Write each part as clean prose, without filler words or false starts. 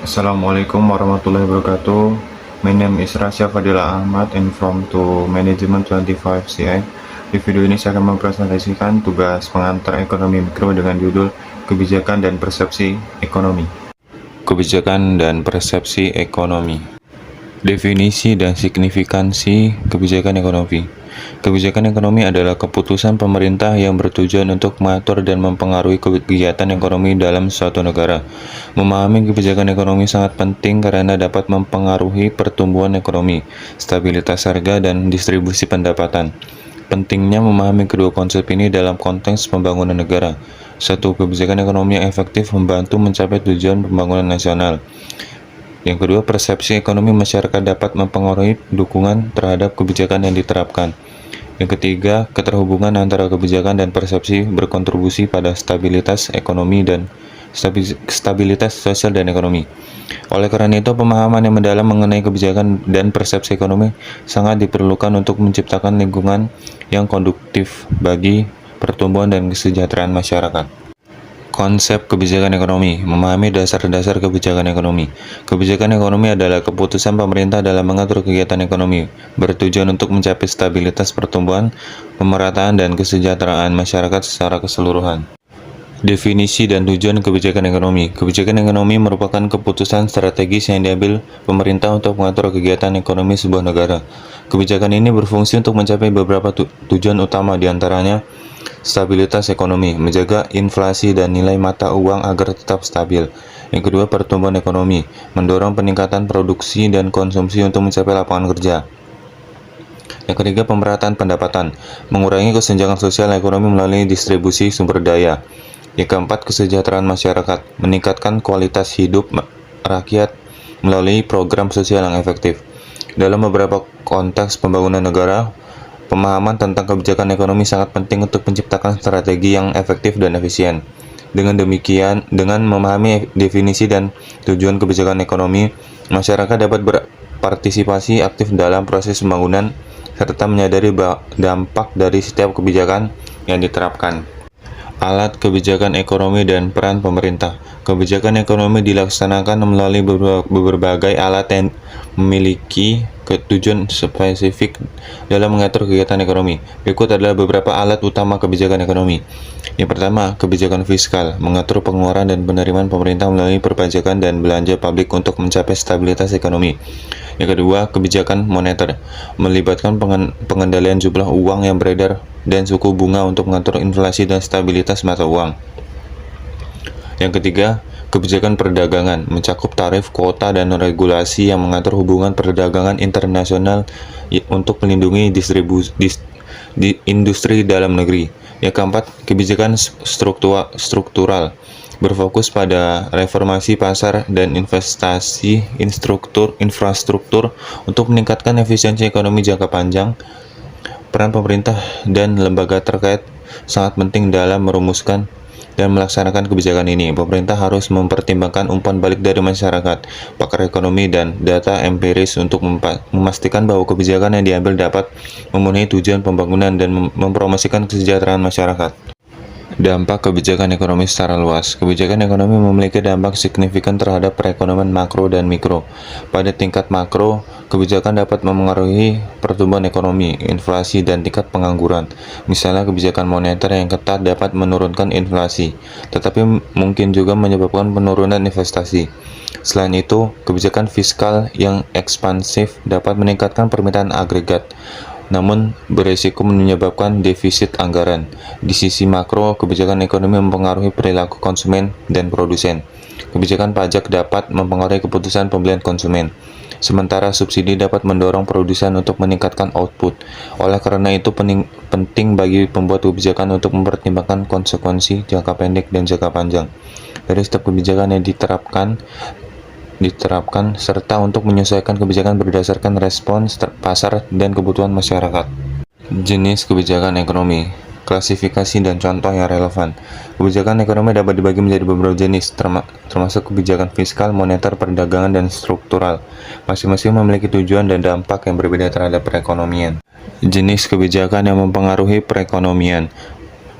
Assalamualaikum warahmatullahi wabarakatuh. My name is Rasya Fadila Ahmad and from to Management 25 CI. Di video ini saya akan mempresentasikan tugas pengantar ekonomi mikro dengan judul Kebijakan dan Persepsi Ekonomi. Kebijakan dan Persepsi Ekonomi. Definisi dan signifikansi kebijakan ekonomi. Kebijakan ekonomi adalah keputusan pemerintah yang bertujuan untuk mengatur dan mempengaruhi kegiatan ekonomi dalam suatu negara. Memahami kebijakan ekonomi sangat penting karena dapat mempengaruhi pertumbuhan ekonomi, stabilitas harga, dan distribusi pendapatan. Pentingnya memahami kedua konsep ini dalam konteks pembangunan negara. Satu, kebijakan ekonomi yang efektif membantu mencapai tujuan pembangunan nasional. Yang kedua, persepsi ekonomi masyarakat dapat mempengaruhi dukungan terhadap kebijakan yang diterapkan. Yang ketiga, keterhubungan antara kebijakan dan persepsi berkontribusi pada stabilitas ekonomi dan stabilitas sosial dan ekonomi. Oleh karena itu, pemahaman yang mendalam mengenai kebijakan dan persepsi ekonomi sangat diperlukan untuk menciptakan lingkungan yang konduktif bagi pertumbuhan dan kesejahteraan masyarakat. Konsep kebijakan ekonomi, memahami dasar-dasar kebijakan ekonomi. Kebijakan ekonomi adalah keputusan pemerintah dalam mengatur kegiatan ekonomi, bertujuan untuk mencapai stabilitas pertumbuhan, pemerataan, dan kesejahteraan masyarakat secara keseluruhan. Definisi dan tujuan kebijakan ekonomi. Kebijakan ekonomi merupakan keputusan strategis yang diambil pemerintah untuk mengatur kegiatan ekonomi sebuah negara. Kebijakan ini berfungsi untuk mencapai beberapa tujuan utama, diantaranya stabilitas ekonomi, menjaga inflasi dan nilai mata uang agar tetap stabil. Yang kedua, pertumbuhan ekonomi, mendorong peningkatan produksi dan konsumsi untuk mencapai lapangan kerja. Yang ketiga, pemerataan pendapatan, mengurangi kesenjangan sosial ekonomi melalui distribusi sumber daya. Yang keempat, kesejahteraan masyarakat, meningkatkan kualitas hidup rakyat melalui program sosial yang efektif. Dalam beberapa konteks pembangunan negara, pemahaman tentang kebijakan ekonomi sangat penting untuk menciptakan strategi yang efektif dan efisien. Dengan demikian, dengan memahami definisi dan tujuan kebijakan ekonomi, masyarakat dapat berpartisipasi aktif dalam proses pembangunan serta menyadari dampak dari setiap kebijakan yang diterapkan. Alat kebijakan ekonomi dan peran pemerintah. Kebijakan ekonomi dilaksanakan melalui berbagai alat yang memiliki tujuan spesifik dalam mengatur kegiatan ekonomi. Berikut adalah beberapa alat utama kebijakan ekonomi. Yang pertama, kebijakan fiskal, mengatur pengeluaran dan penerimaan pemerintah melalui perpajakan dan belanja publik untuk mencapai stabilitas ekonomi. Yang kedua, kebijakan moneter, melibatkan pengendalian jumlah uang yang beredar dan suku bunga untuk mengatur inflasi dan stabilitas mata uang. Yang ketiga, kebijakan perdagangan, mencakup tarif, kuota, dan regulasi yang mengatur hubungan perdagangan internasional untuk melindungi industri dalam negeri. Yang keempat, kebijakan struktural, berfokus pada reformasi pasar dan investasi infrastruktur untuk meningkatkan efisiensi ekonomi jangka panjang. Peran pemerintah dan lembaga terkait sangat penting dalam merumuskan dan melaksanakan kebijakan ini. Pemerintah harus mempertimbangkan umpan balik dari masyarakat, pakar ekonomi, dan data empiris untuk memastikan bahwa kebijakan yang diambil dapat memenuhi tujuan pembangunan dan mempromosikan kesejahteraan masyarakat. Dampak kebijakan ekonomi secara luas. Kebijakan ekonomi memiliki dampak signifikan terhadap perekonomian makro dan mikro. Pada tingkat makro, kebijakan dapat memengaruhi pertumbuhan ekonomi, inflasi, dan tingkat pengangguran. Misalnya, kebijakan moneter yang ketat dapat menurunkan inflasi, tetapi mungkin juga menyebabkan penurunan investasi. Selain itu, kebijakan fiskal yang ekspansif dapat meningkatkan permintaan agregat, namun berisiko menyebabkan defisit anggaran. Di sisi makro, kebijakan ekonomi mempengaruhi perilaku konsumen dan produsen. Kebijakan pajak dapat mempengaruhi keputusan pembelian konsumen, sementara subsidi dapat mendorong produsen untuk meningkatkan output. Oleh karena itu, penting bagi pembuat kebijakan untuk mempertimbangkan konsekuensi jangka pendek dan jangka panjang dari setiap kebijakan yang diterapkan serta untuk menyesuaikan kebijakan berdasarkan respons pasar dan kebutuhan masyarakat. Jenis kebijakan ekonomi, klasifikasi dan contoh yang relevan. Kebijakan ekonomi dapat dibagi menjadi beberapa jenis, termasuk kebijakan fiskal, moneter, perdagangan, dan struktural. Masing-masing memiliki tujuan dan dampak yang berbeda terhadap perekonomian. Jenis kebijakan yang mempengaruhi perekonomian.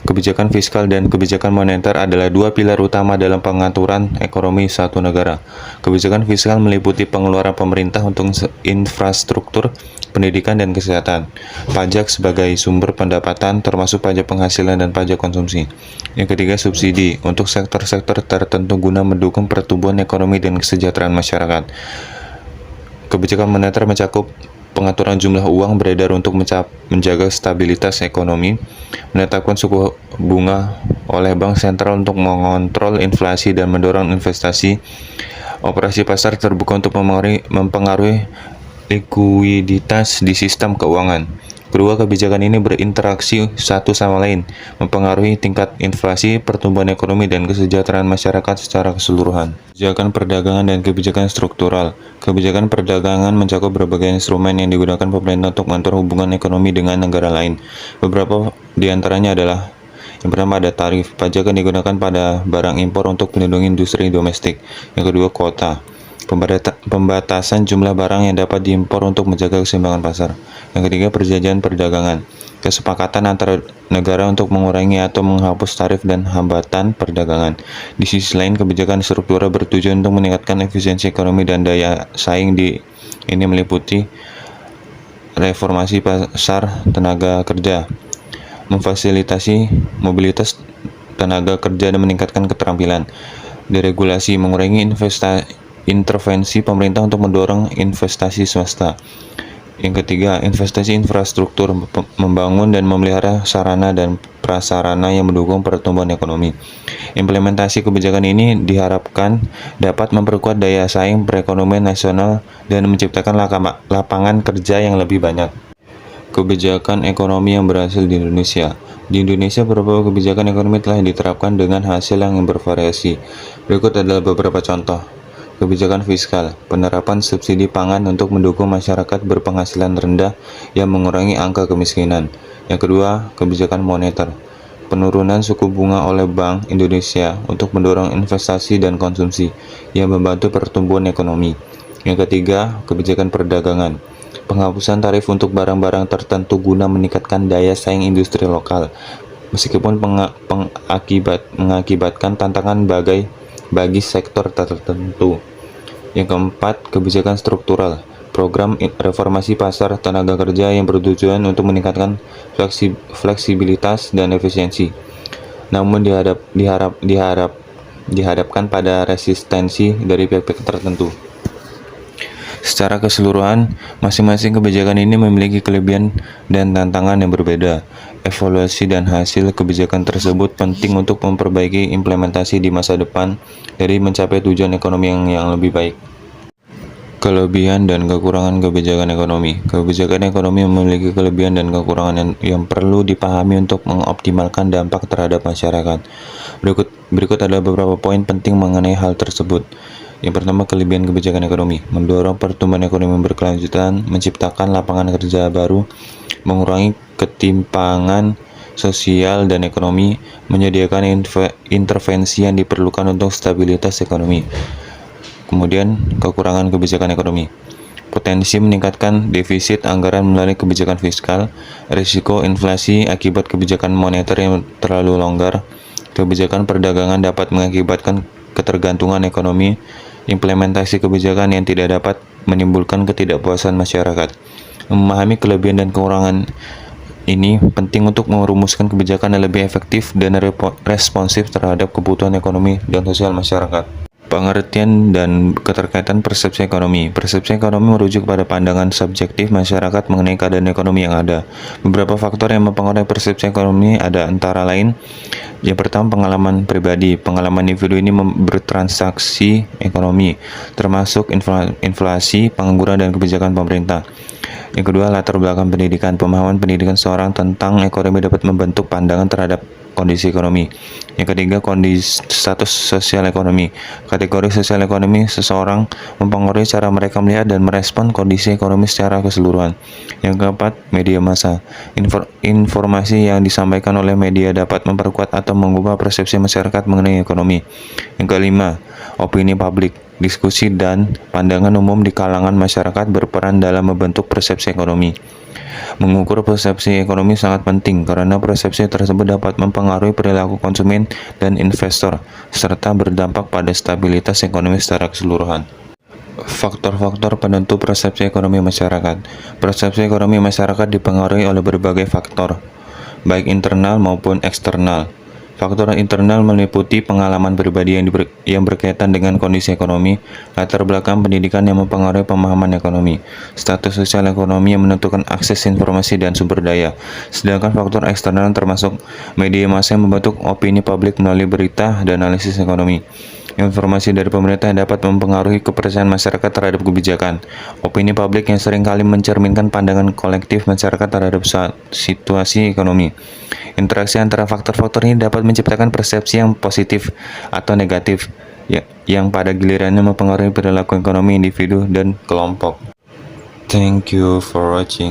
Kebijakan fiskal dan kebijakan moneter adalah dua pilar utama dalam pengaturan ekonomi satu negara. Kebijakan fiskal meliputi pengeluaran pemerintah untuk infrastruktur, pendidikan, dan kesehatan. Pajak sebagai sumber pendapatan, termasuk pajak penghasilan dan pajak konsumsi. Yang ketiga, subsidi untuk sektor-sektor tertentu guna mendukung pertumbuhan ekonomi dan kesejahteraan masyarakat. Kebijakan moneter mencakup pengaturan jumlah uang beredar untuk menjaga stabilitas ekonomi, menetapkan suku bunga oleh bank sentral untuk mengontrol inflasi dan mendorong investasi, operasi pasar terbuka untuk mempengaruhi likuiditas di sistem keuangan. Kedua kebijakan ini berinteraksi satu sama lain, mempengaruhi tingkat inflasi, pertumbuhan ekonomi, dan kesejahteraan masyarakat secara keseluruhan. Kebijakan perdagangan dan kebijakan struktural. Kebijakan perdagangan mencakup berbagai instrumen yang digunakan pemerintah untuk mengatur hubungan ekonomi dengan negara lain. Beberapa di antaranya adalah: yang pertama ada tarif, pajak yang digunakan pada barang impor untuk melindungi industri domestik. Yang kedua, kuota, pembatasan jumlah barang yang dapat diimpor untuk menjaga keseimbangan pasar. Yang ketiga, perjanjian perdagangan, kesepakatan antara negara untuk mengurangi atau menghapus tarif dan hambatan perdagangan. Di sisi lain, kebijakan struktural bertujuan untuk meningkatkan efisiensi ekonomi dan daya saing. Ini meliputi reformasi pasar tenaga kerja, memfasilitasi mobilitas tenaga kerja dan meningkatkan keterampilan, deregulasi, mengurangi intervensi pemerintah untuk mendorong investasi swasta. Yang ketiga, investasi infrastruktur, membangun dan memelihara sarana dan prasarana yang mendukung pertumbuhan ekonomi. Implementasi kebijakan ini diharapkan dapat memperkuat daya saing perekonomian nasional dan menciptakan lapangan kerja yang lebih banyak. Kebijakan ekonomi yang berhasil di Indonesia. Di Indonesia, beberapa kebijakan ekonomi telah diterapkan dengan hasil yang bervariasi. Berikut adalah beberapa contoh. Kebijakan fiskal, penerapan subsidi pangan untuk mendukung masyarakat berpenghasilan rendah yang mengurangi angka kemiskinan. Yang kedua, kebijakan moneter, penurunan suku bunga oleh Bank Indonesia untuk mendorong investasi dan konsumsi yang membantu pertumbuhan ekonomi. Yang ketiga, kebijakan perdagangan, penghapusan tarif untuk barang-barang tertentu guna meningkatkan daya saing industri lokal, meskipun mengakibatkan tantangan bagi sektor tertentu. Yang keempat, kebijakan struktural, program reformasi pasar tenaga kerja yang bertujuan untuk meningkatkan fleksibilitas dan efisiensi, namun dihadapkan pada resistensi dari pihak-pihak tertentu. Secara keseluruhan, masing-masing kebijakan ini memiliki kelebihan dan tantangan yang berbeda. Evaluasi dan hasil kebijakan tersebut penting untuk memperbaiki implementasi di masa depan dari mencapai tujuan ekonomi yang lebih baik. Kelebihan dan kekurangan kebijakan ekonomi. Kebijakan ekonomi memiliki kelebihan dan kekurangan yang perlu dipahami untuk mengoptimalkan dampak terhadap masyarakat. Berikut adalah beberapa poin penting mengenai hal tersebut. Yang pertama, kelebihan kebijakan ekonomi, mendorong pertumbuhan ekonomi berkelanjutan, menciptakan lapangan kerja baru, mengurangi ketimpangan sosial dan ekonomi, menyediakan intervensi yang diperlukan untuk stabilitas ekonomi. Kemudian, kekurangan kebijakan ekonomi, potensi meningkatkan defisit anggaran melalui kebijakan fiskal, risiko inflasi akibat kebijakan moneter yang terlalu longgar, kebijakan perdagangan dapat mengakibatkan ketergantungan ekonomi, implementasi kebijakan yang tidak dapat menimbulkan ketidakpuasan masyarakat. Memahami kelebihan dan kekurangan ini penting untuk merumuskan kebijakan yang lebih efektif dan responsif terhadap kebutuhan ekonomi dan sosial masyarakat. Pengertian dan keterkaitan persepsi ekonomi. Persepsi ekonomi merujuk pada pandangan subjektif masyarakat mengenai keadaan ekonomi yang ada. Beberapa faktor yang mempengaruhi persepsi ekonomi ada antara lain: yang pertama, pengalaman pribadi. Pengalaman individu ini bertransaksi ekonomi, termasuk inflasi, pengangguran, dan kebijakan pemerintah. Yang kedua, latar belakang pendidikan. Pemahaman pendidikan seorang tentang ekonomi dapat membentuk pandangan terhadap kondisi ekonomi. Yang ketiga, kondisi status sosial ekonomi. Kategori sosial ekonomi seseorang mempengaruhi cara mereka melihat dan merespon kondisi ekonomi secara keseluruhan. Yang keempat, media massa. Informasi yang disampaikan oleh media dapat memperkuat atau mengubah persepsi masyarakat mengenai ekonomi. Yang kelima, opini publik. Diskusi dan pandangan umum di kalangan masyarakat berperan dalam membentuk persepsi ekonomi. Mengukur persepsi ekonomi sangat penting karena persepsi tersebut dapat mempengaruhi perilaku konsumen dan investor, serta berdampak pada stabilitas ekonomi secara keseluruhan. Faktor-faktor penentu persepsi ekonomi masyarakat. Persepsi ekonomi masyarakat dipengaruhi oleh berbagai faktor, baik internal maupun eksternal. Faktor internal meliputi pengalaman pribadi yang berkaitan dengan kondisi ekonomi, latar belakang pendidikan yang mempengaruhi pemahaman ekonomi, status sosial ekonomi yang menentukan akses informasi dan sumber daya. Sedangkan faktor eksternal termasuk media massa yang membentuk opini publik melalui berita dan analisis ekonomi. Informasi dari pemerintah yang dapat mempengaruhi kepercayaan masyarakat terhadap kebijakan. Opini publik yang seringkali mencerminkan pandangan kolektif masyarakat terhadap situasi ekonomi. Interaksi antara faktor-faktor ini dapat menciptakan persepsi yang positif atau negatif, yang pada gilirannya mempengaruhi perilaku ekonomi individu dan kelompok. Thank you for watching.